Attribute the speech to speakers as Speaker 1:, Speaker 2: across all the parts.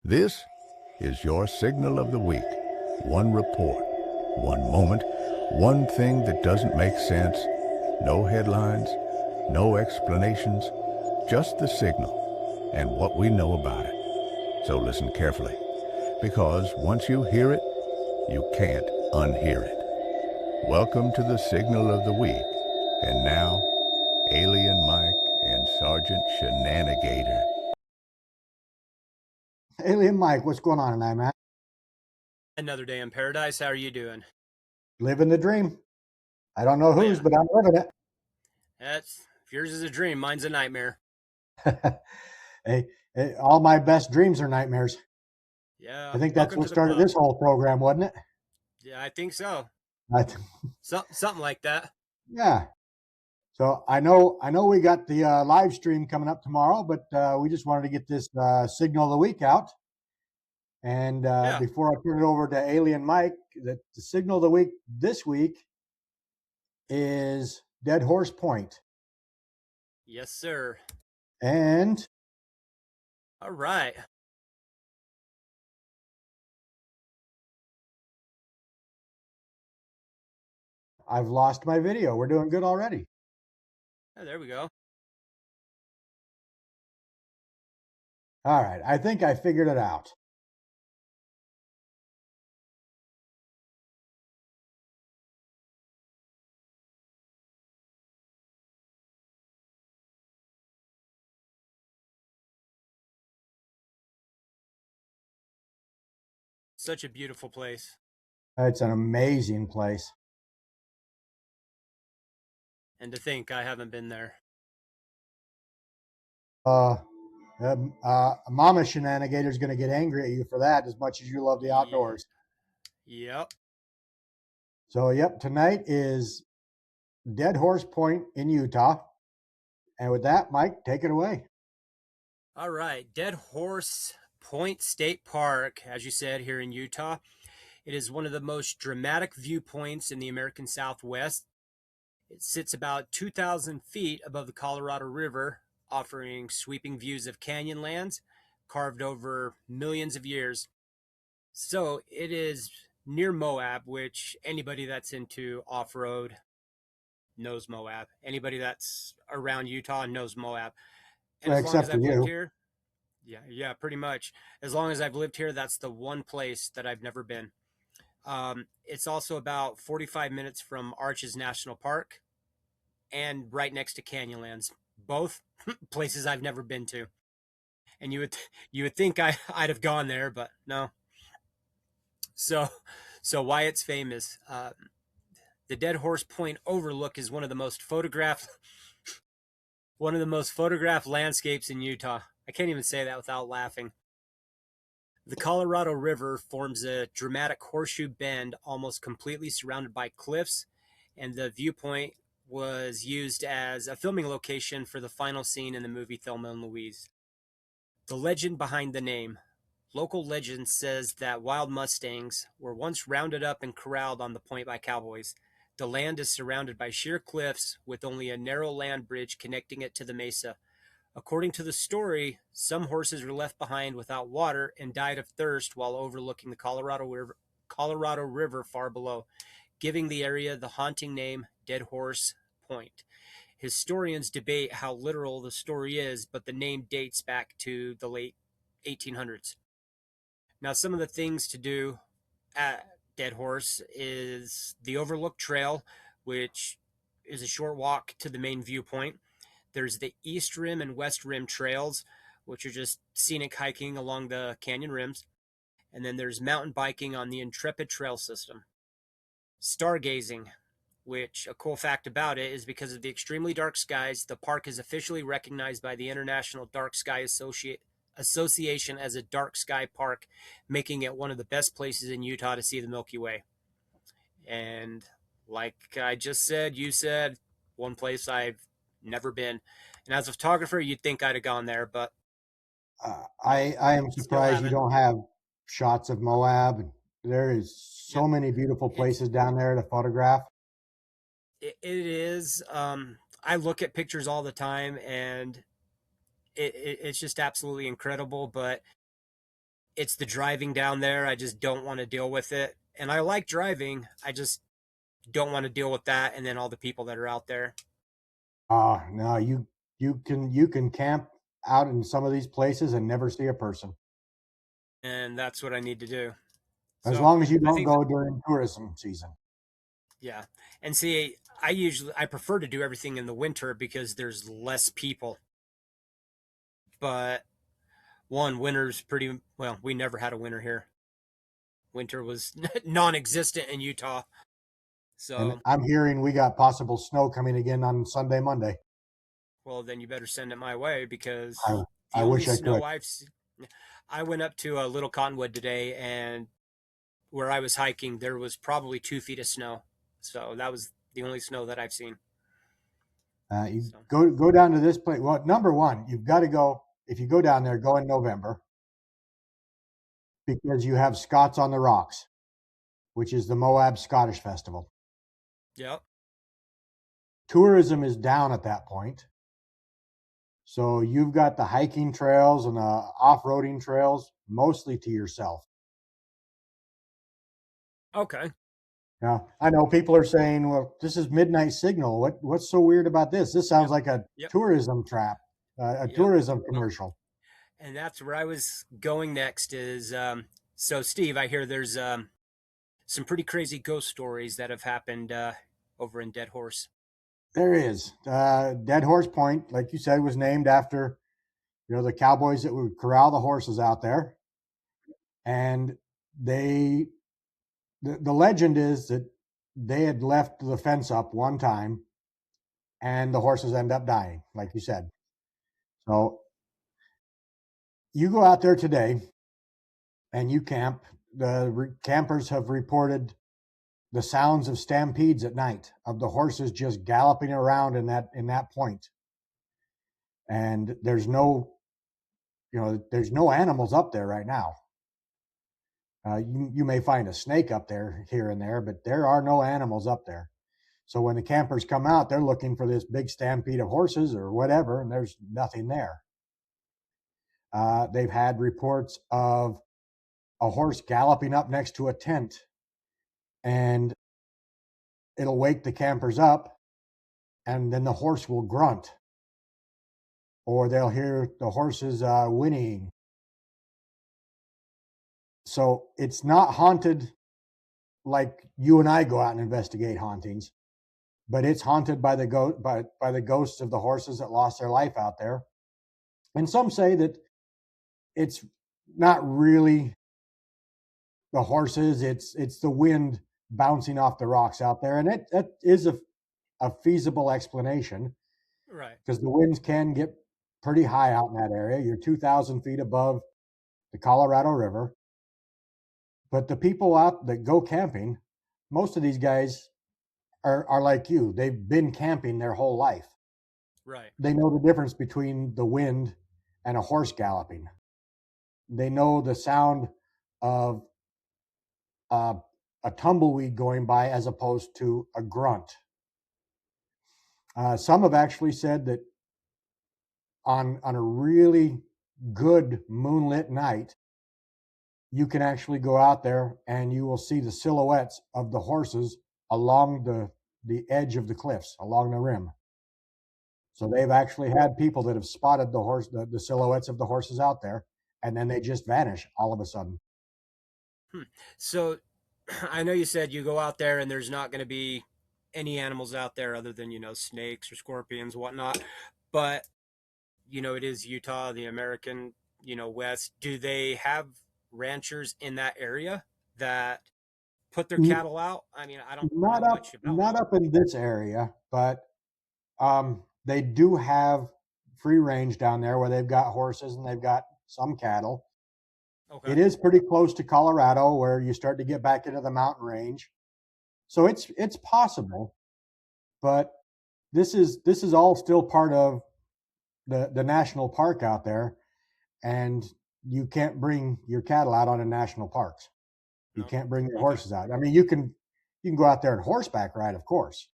Speaker 1: This is your signal of the week. One report, one moment, one thing that doesn't make sense. No headlines, no explanations, just the signal and what we know about it. So listen carefully, because once you hear it, you can't unhear it. Welcome to the Signal of the Week. And now, Alien Mike and Sergeant Shenanigator.
Speaker 2: Alien Mike, what's going on tonight, man?
Speaker 3: Another day in paradise. How are you doing?
Speaker 2: Living the dream. I don't know whose,
Speaker 3: yeah.
Speaker 2: but I'm living it.
Speaker 3: If yours is a dream, mine's a nightmare.
Speaker 2: Hey, all my best dreams are nightmares.
Speaker 3: Yeah.
Speaker 2: I think that's
Speaker 3: welcome
Speaker 2: what
Speaker 3: to the
Speaker 2: started
Speaker 3: club.
Speaker 2: this whole program, wasn't it?
Speaker 3: Yeah, I think so.
Speaker 2: I-
Speaker 3: Something like that.
Speaker 2: yeah. So I know we got the live stream coming up tomorrow, but we just wanted to get this signal of the week out. And
Speaker 3: Yeah.
Speaker 2: before I turn it over to Alien Mike, the signal of the week this week is Dead Horse Point.
Speaker 3: Yes, sir.
Speaker 2: And
Speaker 3: all right.
Speaker 2: I've lost my video. We're doing good already.
Speaker 3: Oh, there we go.
Speaker 2: All right. I think I figured it out.
Speaker 3: Such a beautiful place.
Speaker 2: It's an amazing place.
Speaker 3: And to think I haven't been there.
Speaker 2: Mama Shenanigator's going to get angry at you for that as much as you love the outdoors.
Speaker 3: Yep.
Speaker 2: So, yep, tonight is Dead Horse Point in Utah. And with that, Mike, take it away.
Speaker 3: All right. Dead Horse Point State Park, as you said, here in Utah. It is one of the most dramatic viewpoints in the American Southwest. It sits about 2,000 feet above the Colorado River, offering sweeping views of canyonlands carved over millions of years. So it is near Moab, which anybody that's into off-road knows Moab. Anybody that's around Utah knows Moab. And as long
Speaker 2: Except
Speaker 3: as
Speaker 2: for
Speaker 3: I've lived
Speaker 2: you.
Speaker 3: here, yeah, pretty much. As long as I've lived here, that's the one place that I've never been. It's also about 45 minutes from Arches National Park and right next to Canyonlands, both places I've never been to. And you would think I'd have gone there, but no. So why it's famous? The Dead Horse Point overlook is one of the most photographed landscapes in Utah. I can't even say that without laughing. The Colorado River forms a dramatic horseshoe bend almost completely surrounded by cliffs, and the viewpoint was used as a filming location for the final scene in the movie Thelma and Louise. The legend behind the name. Local legend says that wild mustangs were once rounded up and corralled on the point by cowboys. The land is surrounded by sheer cliffs with only a narrow land bridge connecting it to the mesa. According to the story, some horses were left behind without water and died of thirst while overlooking the Colorado River far below, giving the area the haunting name Dead Horse Point. Historians debate how literal the story is, but the name dates back to the late 1800s. Now, some of the things to do at Dead Horse is the Overlook Trail, which is a short walk to the main viewpoint. There's the East Rim and West Rim trails, which are just scenic hiking along the canyon rims. And then there's mountain biking on the Intrepid Trail system. Stargazing, which a cool fact about it is because of the extremely dark skies, the park is officially recognized by the International Dark Sky Association as a dark sky park, making it one of the best places in Utah to see the Milky Way. And like I just said, you said, one place I've never been. And as a photographer, you'd think I'd have gone there, but
Speaker 2: I am surprised you don't have shots of Moab. There is so many beautiful places down there to photograph.
Speaker 3: It is. I look at pictures all the time, and it's just absolutely incredible. But it's the driving down there. I just don't want to deal with it. And I like driving. I just don't want to deal with that and then all the people that are out there.
Speaker 2: No, you can camp out in some of these places and never see a person
Speaker 3: And that's what I need to do.
Speaker 2: as
Speaker 3: So
Speaker 2: long as you
Speaker 3: I
Speaker 2: don't
Speaker 3: think that,
Speaker 2: go during tourism season.
Speaker 3: yeah. And see, I prefer to do everything in the winter because there's less people. But one, winter's pretty well, we never had a winter here. Winter was non-existent in Utah.
Speaker 2: And
Speaker 3: So,
Speaker 2: I'm hearing we got possible snow coming again on Sunday, Monday.
Speaker 3: well, then you better send it my way
Speaker 2: I
Speaker 3: because the
Speaker 2: I
Speaker 3: only
Speaker 2: wish I could.
Speaker 3: snow I went up to a Little Cottonwood today, and where I was hiking, there was probably 2 feet of snow. So that was the only snow that I've seen.
Speaker 2: You
Speaker 3: So,
Speaker 2: go down to this place. Well, number one, you've got to go. If you go down there, go in November because you have Scots on the Rocks, which is the Moab Scottish Festival.
Speaker 3: yep.
Speaker 2: Tourism is down at that point. So you've got the hiking trails and the off-roading trails mostly to yourself.
Speaker 3: Okay.
Speaker 2: Now, I know people are saying, well, this is midnight signal. What's so weird about this? This sounds
Speaker 3: Yep.
Speaker 2: like a
Speaker 3: Yep.
Speaker 2: tourism trap, a
Speaker 3: Yep.
Speaker 2: tourism
Speaker 3: Well,
Speaker 2: commercial.
Speaker 3: and that's where I was going next. Is so Steve, I hear there's some pretty crazy ghost stories that have happened over in Dead Horse.
Speaker 2: There is. Dead Horse Point, like you said, was named after, the cowboys that would corral the horses out there. And they the legend is that they had left the fence up one time and the horses end up dying, like you said. So you go out there today and you camp. Campers have reported the sounds of stampedes at night of the horses just galloping around in that point. And there's no animals up there right now. You may find a snake up there here and there, but there are no animals up there. So when the campers come out, they're looking for this big stampede of horses or whatever, and there's nothing there. They've had reports of a horse galloping up next to a tent, and it'll wake the campers up, and then the horse will grunt, or they'll hear the horses whinnying. So it's not haunted like you and I go out and investigate hauntings, but it's haunted by the ghosts of the horses that lost their life out there. And some say that it's not really the horses; it's the wind bouncing off the rocks out there, and that is a feasible explanation
Speaker 3: Right.
Speaker 2: because the winds can get pretty high out in that area. You're 2,000 feet above the Colorado River, but the people out that go camping, most of these guys are like you. They've been camping their whole life.
Speaker 3: Right.
Speaker 2: They know the difference between the wind and a horse galloping. They know the sound of uh, a tumbleweed going by as opposed to a grunt. Some have actually said that on a really good moonlit night, you can actually go out there and you will see the silhouettes of the horses along the edge of the cliffs, along the rim. So they've actually had people that have spotted the silhouettes of the horses out there, and then they just vanish all of a sudden.
Speaker 3: Hmm. So I know you said you go out there and there's not going to be any animals out there other than, snakes or scorpions, whatnot. But, it is Utah, the American, West. Do they have ranchers in that area that put their
Speaker 2: N-
Speaker 3: cattle out? I mean, I don't
Speaker 2: Not
Speaker 3: know
Speaker 2: up,
Speaker 3: much about
Speaker 2: not
Speaker 3: them.
Speaker 2: up in this area, but they do have free range down there where they've got horses and they've got some cattle.
Speaker 3: Okay.
Speaker 2: It is pretty close to Colorado, where you start to get back into the mountain range. So it's possible, but this is all still part of the national park out there, and you can't bring your cattle out on the national parks. You
Speaker 3: No.
Speaker 2: can't bring your
Speaker 3: Okay.
Speaker 2: horses out. I mean, you can go out there and horseback ride, of course.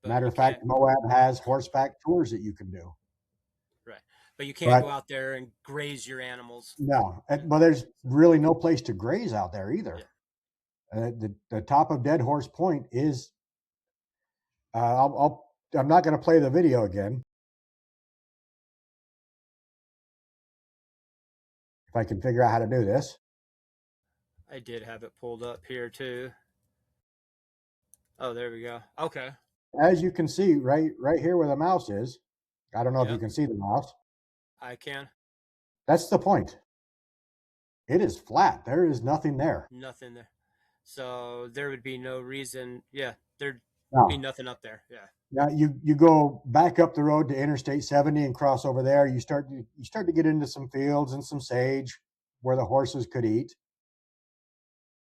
Speaker 3: But
Speaker 2: Matter
Speaker 3: you
Speaker 2: of fact,
Speaker 3: can't.
Speaker 2: Moab has horseback tours that you can do.
Speaker 3: Right. But you can't
Speaker 2: But
Speaker 3: go out there and graze your animals.
Speaker 2: no, well, there's really no place to graze out there
Speaker 3: Yeah.
Speaker 2: either.
Speaker 3: Yeah.
Speaker 2: The top of Dead Horse Point is. I'm not going to play the video again. If I can figure out how to do this.
Speaker 3: I did have it pulled up here too. Oh, there we go. Okay.
Speaker 2: As you can see, right here where the mouse is. I don't know if you
Speaker 3: Yep.
Speaker 2: can see the mouse.
Speaker 3: I can.
Speaker 2: That's the point. It is flat. There is nothing there.
Speaker 3: Nothing there. So there would be no reason. Yeah, there'd be
Speaker 2: No.
Speaker 3: nothing up there. Yeah.
Speaker 2: Now you go back up the road to Interstate 70 and cross over there. You start to get into some fields and some sage where the horses could eat.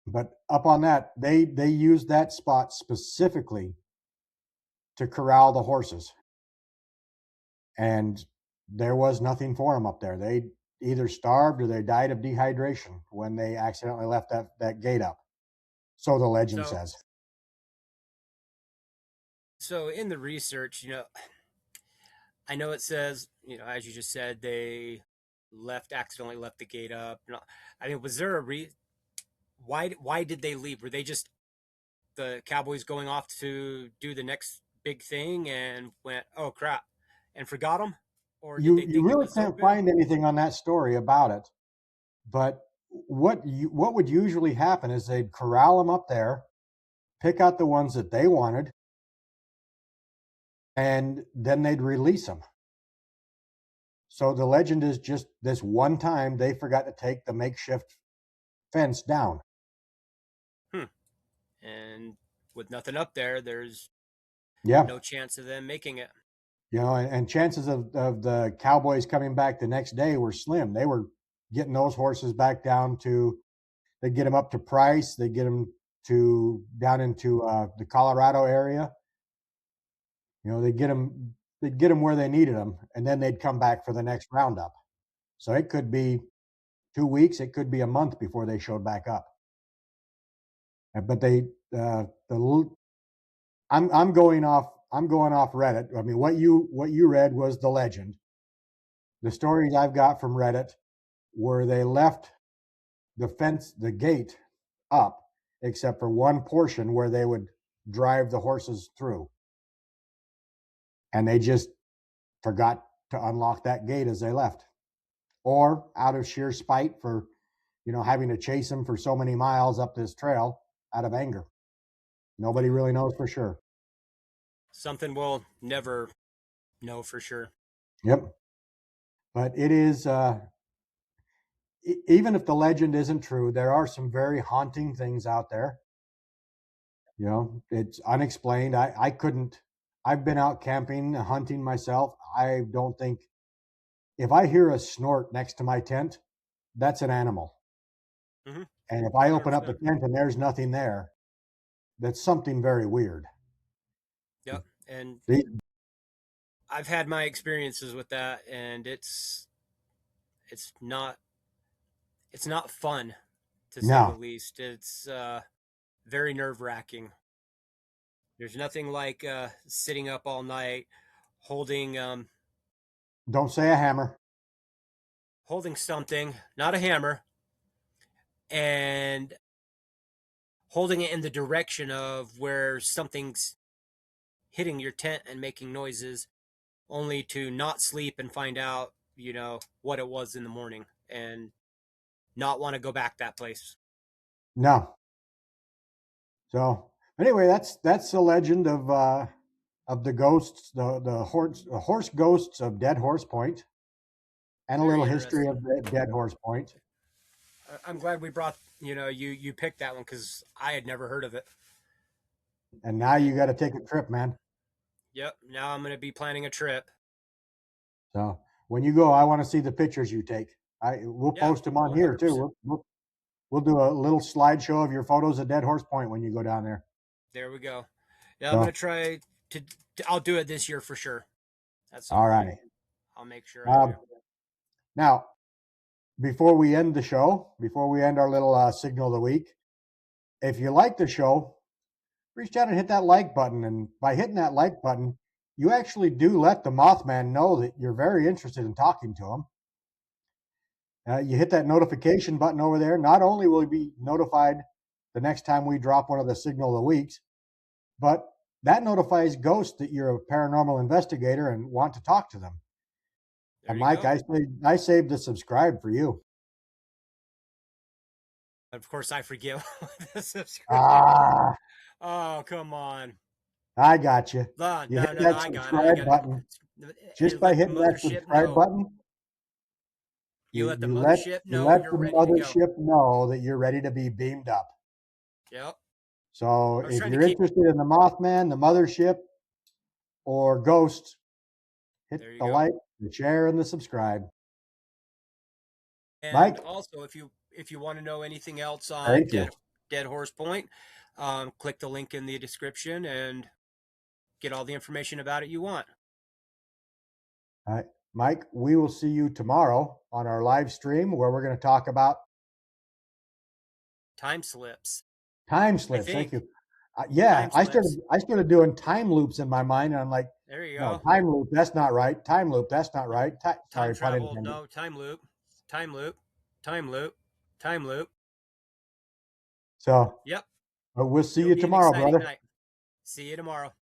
Speaker 2: But up on that, they used that spot specifically to corral the horses, and there was nothing for them up there. They either starved or they died of dehydration when they accidentally left that gate up. So the legend
Speaker 3: So
Speaker 2: says.
Speaker 3: so in the research, I know it says, as you just said, they accidentally left the gate up. I mean, was there a why did they leave? Were they just the Cowboys going off to do the next big thing and went, oh crap, and forgot them, or did they
Speaker 2: You
Speaker 3: think it
Speaker 2: really
Speaker 3: was
Speaker 2: can't
Speaker 3: open?
Speaker 2: find anything on that story about it, but what would usually happen is they'd corral them up there, pick out the ones that they wanted, and then they'd release them. So the legend is just this one time they forgot to take the makeshift fence down.
Speaker 3: And with nothing up there, there's
Speaker 2: Yeah.
Speaker 3: no chance of them making it.
Speaker 2: And chances of the Cowboys coming back the next day were slim. They were getting those horses back down to, they'd get them up to Price, they'd get them to down into the Colorado area. They'd get them where they needed them, and then they'd come back for the next roundup. So it could be 2 weeks, it could be a month before they showed back up. But I'm going off Reddit. I mean, what you read was the legend. The stories I've got from Reddit were they left the gate up, except for one portion where they would drive the horses through, and they just forgot to unlock that gate as they left, or out of sheer spite for having to chase them for so many miles up this trail out of anger. Nobody really knows for sure.
Speaker 3: Something we'll never know for sure.
Speaker 2: Yep. But it is, even if the legend isn't true, there are some very haunting things out there. It's unexplained. I couldn't, I've been out camping, hunting myself. I don't think, if I hear a snort next to my tent, that's an animal.
Speaker 3: Mm-hmm.
Speaker 2: And if I open up
Speaker 3: 100%.
Speaker 2: the tent and there's nothing there, that's something very weird.
Speaker 3: Yep. And
Speaker 2: These,
Speaker 3: I've had my experiences with that, and it's not fun, to say the
Speaker 2: no,
Speaker 3: least. It's very nerve wracking. There's nothing like sitting up all night holding
Speaker 2: don't say a hammer.
Speaker 3: holding something, not a hammer, and holding it in the direction of where something's hitting your tent and making noises, only to not sleep and find out, what it was in the morning and not want to go back that place.
Speaker 2: No. So anyway, that's the legend of the ghosts, the horse ghosts of Dead Horse Point, and a
Speaker 3: Very
Speaker 2: little history
Speaker 3: interesting.
Speaker 2: of Dead Horse Point.
Speaker 3: I'm glad we brought, you picked that one, because I had never heard of it.
Speaker 2: And now you got to take a trip, man.
Speaker 3: Yep. Now I'm going to be planning a trip.
Speaker 2: So when you go, I want to see the pictures you take. We'll post them on here
Speaker 3: 100%.
Speaker 2: too. We'll do a little slideshow of your photos at Dead Horse Point when you go down there.
Speaker 3: There we go. Yeah, I'm
Speaker 2: So,
Speaker 3: going to try to, I'll do it this year for sure. At some
Speaker 2: all
Speaker 3: point.
Speaker 2: right.
Speaker 3: I'll make sure I do.
Speaker 2: Now, before we end the show, before we end our little signal of the week, if you like the show, reach down and hit that like button. And by hitting that like button, you actually do let the Mothman know that you're very interested in talking to him. You hit that notification button over there. Not only will he be notified the next time we drop one of the Signal of the Weeks, but that notifies ghosts that you're a paranormal investigator and want to talk to them.
Speaker 3: There
Speaker 2: And
Speaker 3: you
Speaker 2: Mike,
Speaker 3: go.
Speaker 2: I saved the subscribe for you.
Speaker 3: Of course, I forget the subscribe.
Speaker 2: Ah,
Speaker 3: Oh, come on.
Speaker 2: I got you.
Speaker 3: No,
Speaker 2: You
Speaker 3: no,
Speaker 2: hit
Speaker 3: no,
Speaker 2: that
Speaker 3: I got it. I
Speaker 2: subscribe
Speaker 3: got
Speaker 2: button.
Speaker 3: it.
Speaker 2: Just by
Speaker 3: Let the
Speaker 2: hitting that
Speaker 3: mothership
Speaker 2: subscribe
Speaker 3: know.
Speaker 2: button,
Speaker 3: You let the
Speaker 2: you
Speaker 3: mothership know
Speaker 2: let
Speaker 3: you're
Speaker 2: the
Speaker 3: ready to go.
Speaker 2: mothership know that you're ready to be beamed up.
Speaker 3: Yep.
Speaker 2: So
Speaker 3: I was
Speaker 2: if
Speaker 3: trying to
Speaker 2: you're
Speaker 3: keep.
Speaker 2: interested in the Mothman, the mothership, or ghosts, hit
Speaker 3: There you
Speaker 2: the
Speaker 3: go.
Speaker 2: like, the share, and the subscribe.
Speaker 3: And
Speaker 2: Mike,
Speaker 3: also, if you want to know anything else on
Speaker 2: thank you.
Speaker 3: Dead Horse Point, click the link in the description and get all the information about it you want.
Speaker 2: All right, Mike, we will see you tomorrow on our live stream where we're going to talk about
Speaker 3: Time slips.
Speaker 2: time
Speaker 3: I
Speaker 2: slips. Thank
Speaker 3: think
Speaker 2: you. Yeah,
Speaker 3: time slips.
Speaker 2: I started doing time loops in my mind, and I'm like,
Speaker 3: There you
Speaker 2: no,
Speaker 3: go.
Speaker 2: time loop, that's not right. Time loop, that's not right.
Speaker 3: Time
Speaker 2: Sorry, pun
Speaker 3: travel.
Speaker 2: intended.
Speaker 3: No, time loop. Time loop. Time loop. Time loop.
Speaker 2: So
Speaker 3: Yep.
Speaker 2: we'll see
Speaker 3: It'll
Speaker 2: you
Speaker 3: be an
Speaker 2: tomorrow,
Speaker 3: exciting
Speaker 2: brother.
Speaker 3: night. See you tomorrow.